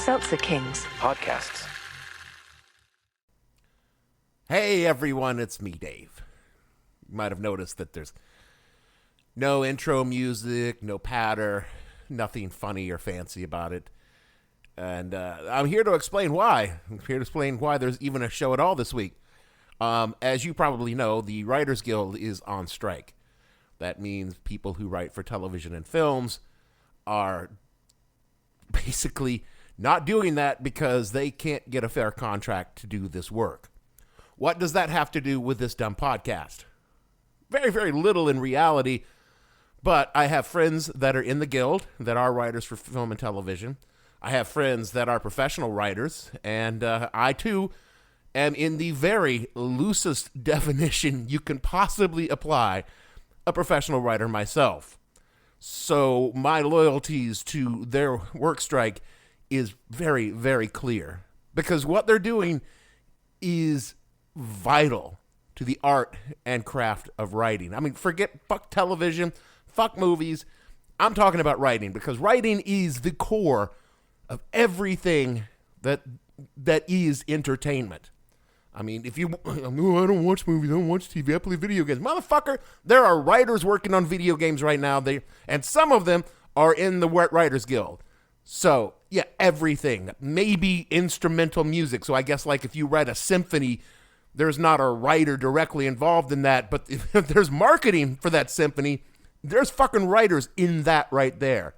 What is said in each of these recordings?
Seltzer Kings podcasts. Hey everyone, it's me, Dave. You might have noticed that there's no intro music, no patter, nothing funny or fancy about it. And I'm here to explain why. I'm here to explain why there's even a show at all this week. As you probably know, the Writers Guild is on strike. That means people who write for television and films are basically not doing that because they can't get a fair contract to do this work. What does that have to do with this dumb podcast? Very, very little in reality, but I have friends that are in the guild that are writers for film and television. I have friends that are professional writers, and I, too, am in the very loosest definition you can possibly apply a professional writer myself. So my loyalties to their work strike is very, very clear, because what they're doing is vital to the art and craft of writing. I mean, fuck television, fuck movies. I'm talking about writing, because writing is the core of everything that is entertainment. I mean, if you, I don't watch movies, I don't watch TV, I play video games. Motherfucker, there are writers working on video games right now, and some of them are in the Writers Guild. So, yeah, everything. Maybe instrumental music. So I guess, like, if you write a symphony, there's not a writer directly involved in that, but if there's marketing for that symphony, there's fucking writers in that right there.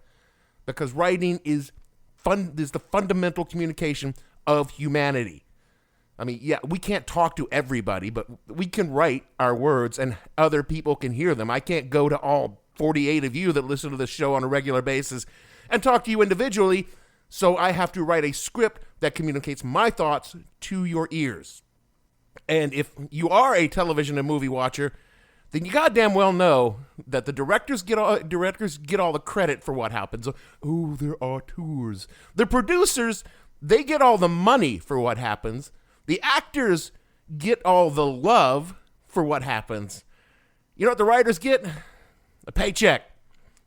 Because writing is the fundamental communication of humanity. I mean, yeah, we can't talk to everybody, but we can write our words and other people can hear them. I can't go to all 48 of you that listen to this show on a regular basis and talk to you individually, so I have to write a script that communicates my thoughts to your ears. And if you are a television and movie watcher, then you goddamn well know that the directors get all the credit for what happens. Oh, they're auteurs. The producers, they get all the money for what happens. The actors get all the love for what happens. You know what the writers get? A paycheck.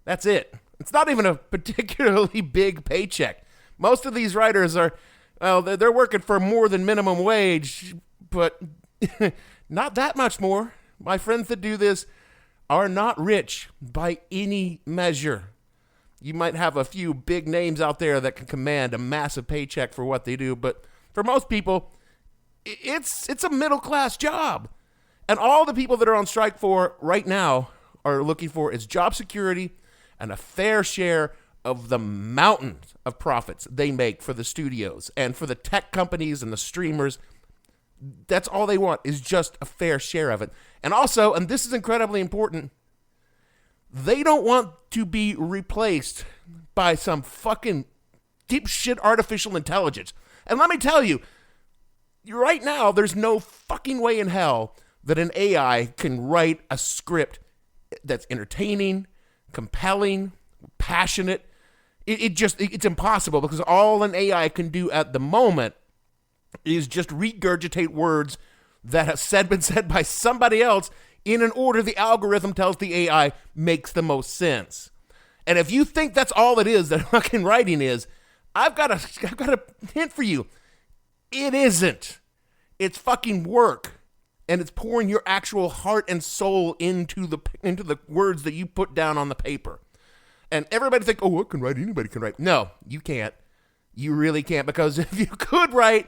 That's it. It's not even a particularly big paycheck. Most of these writers are, well, they're working for more than minimum wage, but not that much more. My friends that do this are not rich by any measure. You might have a few big names out there that can command a massive paycheck for what they do, but for most people, it's a middle-class job. And all the people that are on strike for right now are looking for is job security and a fair share of the mountains of profits they make for the studios and for the tech companies and the streamers. That's all they want, is just a fair share of it. And also, and this is incredibly important, they don't want to be replaced by some fucking deep shit artificial intelligence. And let me tell you, right now, there's no fucking way in hell that an AI can write a script that's entertaining, compelling, passionate. It's impossible, because all an AI can do at the moment is just regurgitate words that have been said by somebody else in an order the algorithm tells the AI makes the most sense. And if you think that's all it is that fucking writing is, I've got a hint for you. It isn't. It's fucking work. And it's pouring your actual heart and soul into the words that you put down on the paper. And everybody think, oh, I can write, anybody can write. No, you can't. You really can't, because if you could write,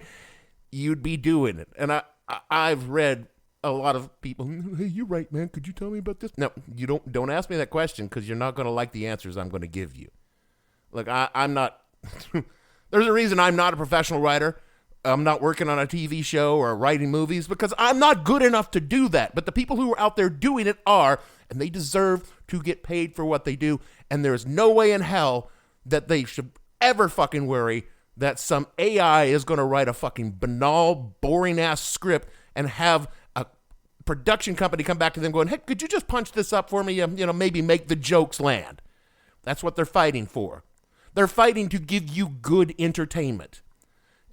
you'd be doing it. And I've read a lot of people, hey, you write, man, could you tell me about this? No, you don't ask me that question, because you're not going to like the answers I'm going to give you. Look, I'm not, there's a reason I'm not a professional writer. I'm not working on a TV show or writing movies, because I'm not good enough to do that. But the people who are out there doing it are, and they deserve to get paid for what they do. And there's no way in hell that they should ever fucking worry that some AI is going to write a fucking banal, boring-ass script and have a production company come back to them going, hey, could you just punch this up for me? Maybe make the jokes land. That's what they're fighting for. They're fighting to give you good entertainment.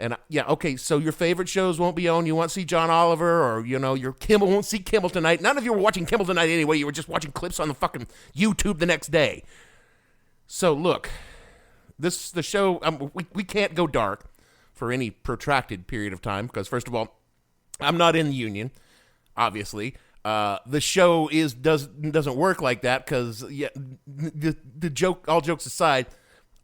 And yeah, okay, so your favorite shows won't be on. You won't see John Oliver, or, your Kimmel won't see Kimmel tonight. None of you were watching Kimmel tonight anyway. You were just watching clips on the fucking YouTube the next day. So look, The show, we can't go dark for any protracted period of time because, first of all, I'm not in the union, obviously. The show doesn't work like that because the joke, all jokes aside,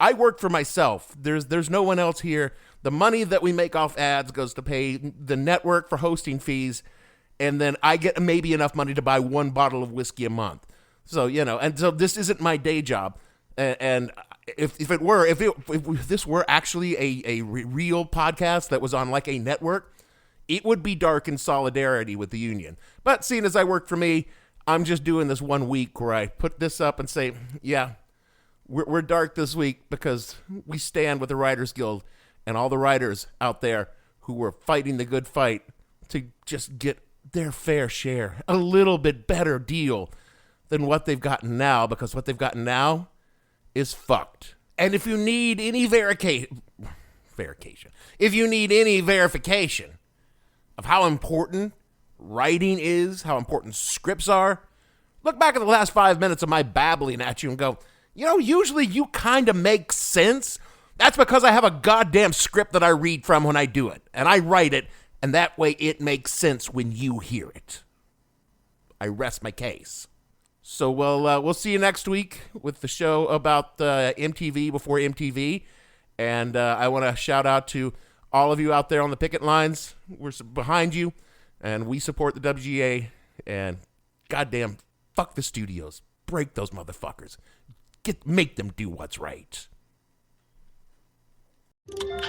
I work for myself. There's no one else here. The money that we make off ads goes to pay the network for hosting fees, and then I get maybe enough money to buy one bottle of whiskey a month. So, and so this isn't my day job. And if this were actually a real podcast that was on like a network, it would be dark in solidarity with the union. But seeing as I work for me, I'm just doing this 1 week where I put this up and say, yeah, we're dark this week because we stand with the Writers Guild and all the writers out there who were fighting the good fight to just get their fair share, a little bit better deal than what they've gotten now, because what they've gotten now is fucked. And if you need any verification, if you need any verification of how important writing is, how important scripts are, look back at the last 5 minutes of my babbling at you and go, usually you kind of make sense. That's because I have a goddamn script that I read from when I do it, and I write it, and that way it makes sense when you hear it. I rest my case. So we'll see you next week with the show about MTV before MTV. And I want to shout out to all of you out there on the picket lines. We're behind you, and we support the WGA. And goddamn, fuck the studios. Break those motherfuckers. Make them do what's right.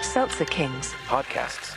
Seltzer Kings podcasts.